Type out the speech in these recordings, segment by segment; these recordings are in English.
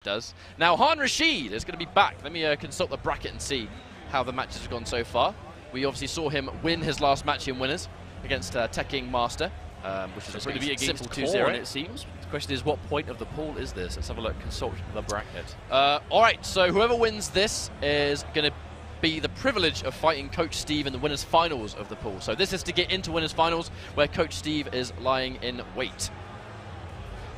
Does. Now, Han Rashid is going to be back. Let me consult the bracket and see how the matches have gone so far. We obviously saw him win his last match in winners against Teking Master, which is going to be against simple 2-0, it seems. The question is, what point of the pool is this? Let's have a look. Consult the bracket. All right, so whoever wins this is going to be the privilege of fighting Coach Steve in the winners finals of the pool. So this is to get into winners finals, where Coach Steve is lying in wait.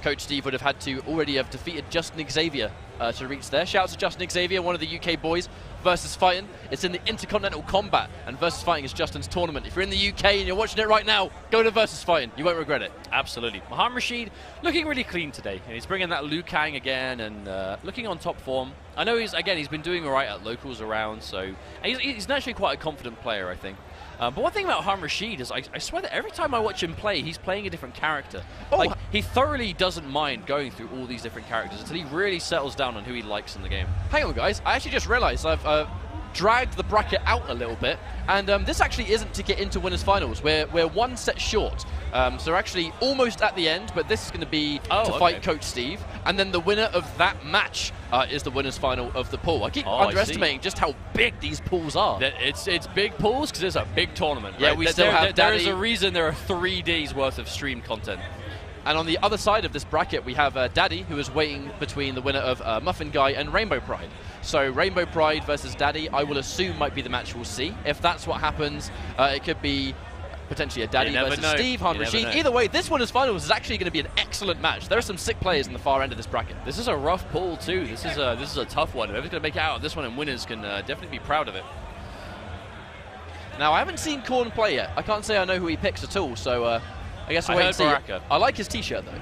Coach Steve would have had to already have defeated Justin Xavier to reach there. Shout out to Justin Xavier, one of the UK boys, versus fighting. It's in the Intercontinental Combat, and versus fighting is Justin's tournament. If you're in the UK and you're watching it right now, go to versus fighting. You won't regret it. Absolutely. Han Rashid looking really clean today. And he's bringing that Liu Kang again and looking on top form. I know he's been doing all right at locals around, so he's naturally quite a confident player, I think. But one thing about Han Rashid is I swear that every time I watch him play, he's playing a different character. Oh. Like, he thoroughly doesn't mind going through all these different characters until he really settles down on who he likes in the game. Hang on, guys. I actually just realized I've dragged the bracket out a little bit, and this actually isn't to get into winners finals. We're one set short. So we're actually almost at the end, but this is going to be to fight Coach Steve, and then the winner of that match is the winners final of the pool. I keep underestimating just how big these pools are. It's big pools because it's a big tournament. Yeah, right? we still have there is a reason there are 3 days worth of stream content. And on the other side of this bracket, we have Daddy, who is waiting between the winner of Muffin Guy and Rainbow Pride. So Rainbow Pride versus Daddy, I will assume might be the match we'll see. If that's what happens, it could be potentially a Daddy versus Steve, Han Rashid. Either way, this winners finals is actually going to be an excellent match. There are some sick players in the far end of this bracket. This is a rough pool too. This is a tough one. Whoever's going to make it out of this one and winners can definitely be proud of it. Now, I haven't seen Korn play yet. I can't say I know who he picks at all, so I guess we'll wait and see. Baraka. I like his t-shirt, though.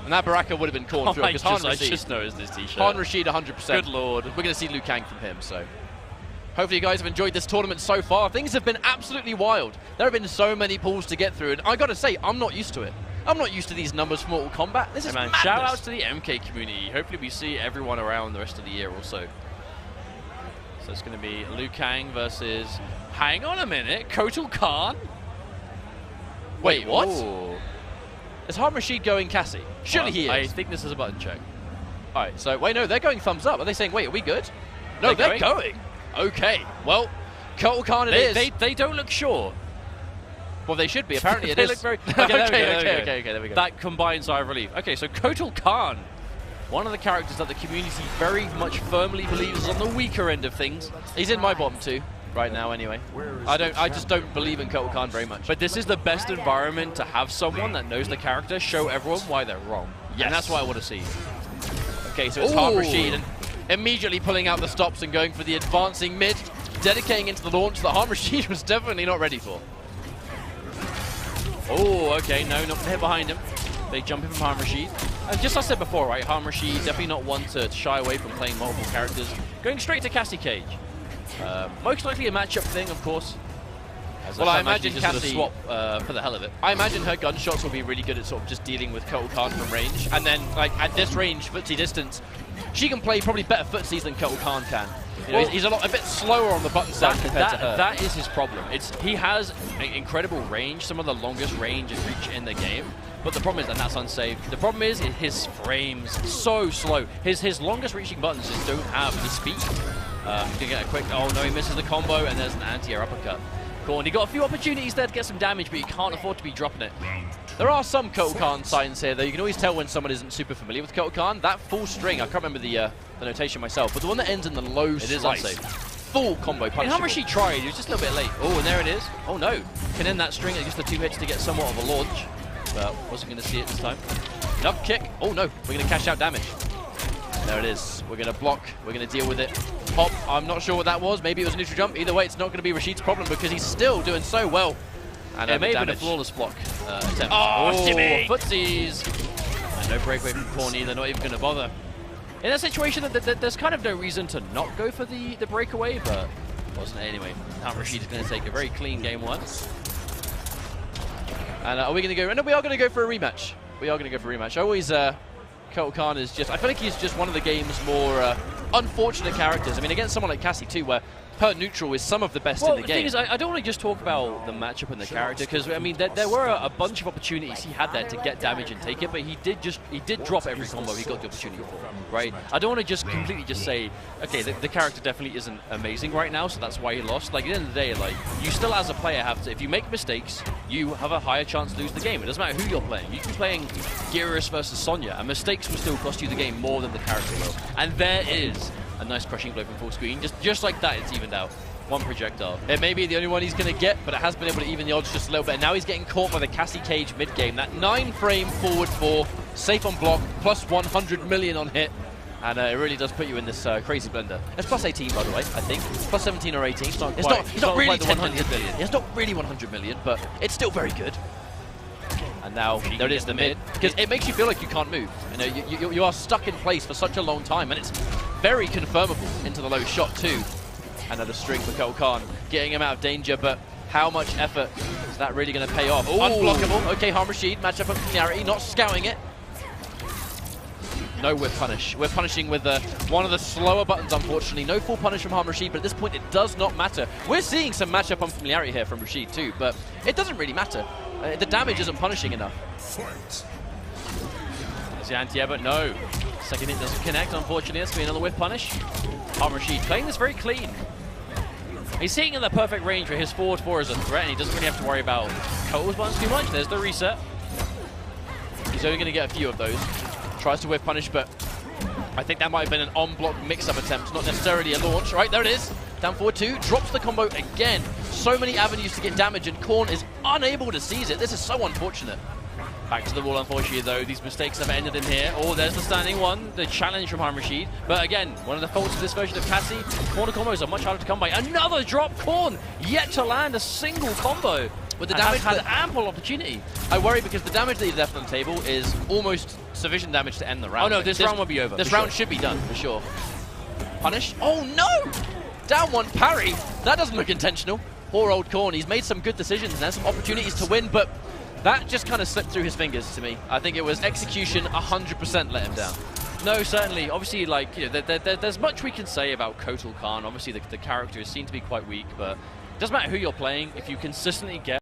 And that Baraka would have been Korn through, because I just noticed this t-shirt. Han Rashid 100%. Good lord. We're going to see Liu Kang from him, so hopefully you guys have enjoyed this tournament so far. Things have been absolutely wild. There have been so many pools to get through, and I got to say, I'm not used to it. I'm not used to these numbers for Mortal Kombat. This is madness. Shout outs to the MK community. Hopefully we see everyone around the rest of the year also. So it's going to be Liu Kang versus, hang on a minute, Kotal Khan? Wait, what? Ooh. Is Han Rashid going Cassie? Surely he is. I think this is a button check. All right, so wait, no, they're going thumbs up. Are they saying, wait, are we good? No, they're going. Okay, well, Kotal Khan it is. They don't look sure. Well, they should be. Apparently it they is. Look very Okay, there we go. That combined sigh of relief. Okay, so Kotal Khan, one of the characters that the community very much firmly believes is on the weaker end of things. He's in my bottom 2 right now anyway. I just don't believe in Kotal Khan very much. But this is the best environment to have someone that knows the character show everyone why they're wrong. Yes. And that's what I want to see. Okay, so it's Han Rashid, and immediately pulling out the stops and going for the advancing mid, dedicating into the launch that Han Rashid was definitely not ready for. Oh, okay, no, not hit behind him. They jump in from Han Rashid. And just as I said before, right, Han Rashid definitely not one to shy away from playing multiple characters. Going straight to Cassie Cage. Most likely a matchup thing, of course. Well, I imagine Cassie swap for the hell of it. I imagine her gunshots will be really good at sort of just dealing with Kotal Khan from range. And then, like, at this range, footsie distance, she can play probably better footsies than Kotal Khan can. You know, he's a bit slower on the button sound compared to her. That is his problem. He has an incredible range, some of the longest range and reach in the game. But the problem is, and that's unsafe, the problem is his frames so slow. His longest reaching buttons just don't have the speed. He's gonna get a quick, oh no, he misses the combo, and there's an anti-air uppercut. Cool, and he got a few opportunities there to get some damage, but you can't afford to be dropping it. There are some Kotal Khan signs here, though. You can always tell when someone isn't super familiar with Kotal Khan. That full string, I can't remember the notation myself, but the one that ends in the low slice. Unsafe. Full combo punch. How much he tried, he was just a little bit late. Oh, and there it is. Oh no, can end that string at just the 2 hits to get somewhat of a launch. But wasn't going to see it this time. Another kick. Oh no, we're going to cash out damage. There it is. We're going to block. We're going to deal with it. Pop. I'm not sure what that was. Maybe it was a neutral jump. Either way, it's not going to be Rashid's problem because he's still doing so well. And it may have been a flawless block attempt. Oh, shimmy! Footsies. And no breakaway from Korn either. Not even going to bother. In that situation, there's kind of no reason to not go for the breakaway, but wasn't it anyway. Han Rashid is going to take a very clean game 1. And are we going to go? No, we are going to go for a rematch. We are going to go for a rematch. I always, Kotal Khan is just, I feel like he's just one of the game's more unfortunate characters. I mean, against someone like Cassie too, where per neutral is some of the best well, in the game. Thing is, I don't want to just talk about the matchup and the character, because I mean there were a bunch of opportunities he had there to get damage and take it, but he did drop every combo he got the opportunity for, right? I don't want to just completely just say, okay, the character definitely isn't amazing right now, so that's why he lost. Like, at the end of the day, like, you still as a player have to, if you make mistakes, you have a higher chance to lose the game. It doesn't matter who you're playing. You can be playing Gearus versus Sonya, and mistakes will still cost you the game more than the character will. And there is a nice crushing blow from full screen. Just like that, it's evened out. One projectile. It may be the only one he's going to get, but it has been able to even the odds just a little bit. And now he's getting caught by the Cassie Cage mid-game. That 9-frame forward 4, safe on block, plus 100 million on hit. And it really does put you in this crazy blender. It's plus 18, by the way, I think. Plus 17 or 18. It's not really 100 million. It's not really 100 million, but it's still very good. And now there it is, the mid, because it makes you feel like you can't move. You know, you are stuck in place for such a long time, and it's very confirmable into the low shot too. Another string for Kotal Khan, getting him out of danger, but how much effort is that really going to pay off? Ooh. Unblockable. Okay, Han Rashid, matchup of familiarity, not scouting it. No whip punish. We're punishing with one of the slower buttons, unfortunately. No full punish from Han Rashid, but at this point it does not matter. We're seeing some matchup unfamiliarity here from Rashid too, but it doesn't really matter. The damage isn't punishing enough. There's the anti-air, but no. Second hit doesn't connect, unfortunately. That's going to be another whip punish. Han Rashid playing this very clean. He's hitting in the perfect range for his forward 4 as a threat, and he doesn't really have to worry about Kotal's buttons too much. There's the reset. He's only going to get a few of those. Tries to whip punish, but I think that might have been an on-block mix-up attempt, not necessarily a launch. Right, there it is. Down forward 2, drops the combo again. So many avenues to get damage, and Korn is unable to seize it. This is so unfortunate. Back to the wall, unfortunately, though. These mistakes have ended in here. Oh, there's the standing one, the challenge from Han Rashid. But again, one of the faults of this version of Cassie, corner combos are much harder to come by. Another drop, Korn, yet to land a single combo. With the damage, had ample opportunity. I worry because the damage that he's left on the table is almost sufficient damage to end the round. Oh no, this round will be over. This round should be done, for sure. Punish. Oh no! Down one parry. That doesn't look intentional. Poor old Korn. He's made some good decisions and has some opportunities to win, but that just kind of slipped through his fingers to me. I think it was execution 100% let him down. No, certainly. Obviously, like, you know, there's much we can say about Kotal Khan. Obviously, the character is seen to be quite weak, but it doesn't matter who you're playing. If you consistently get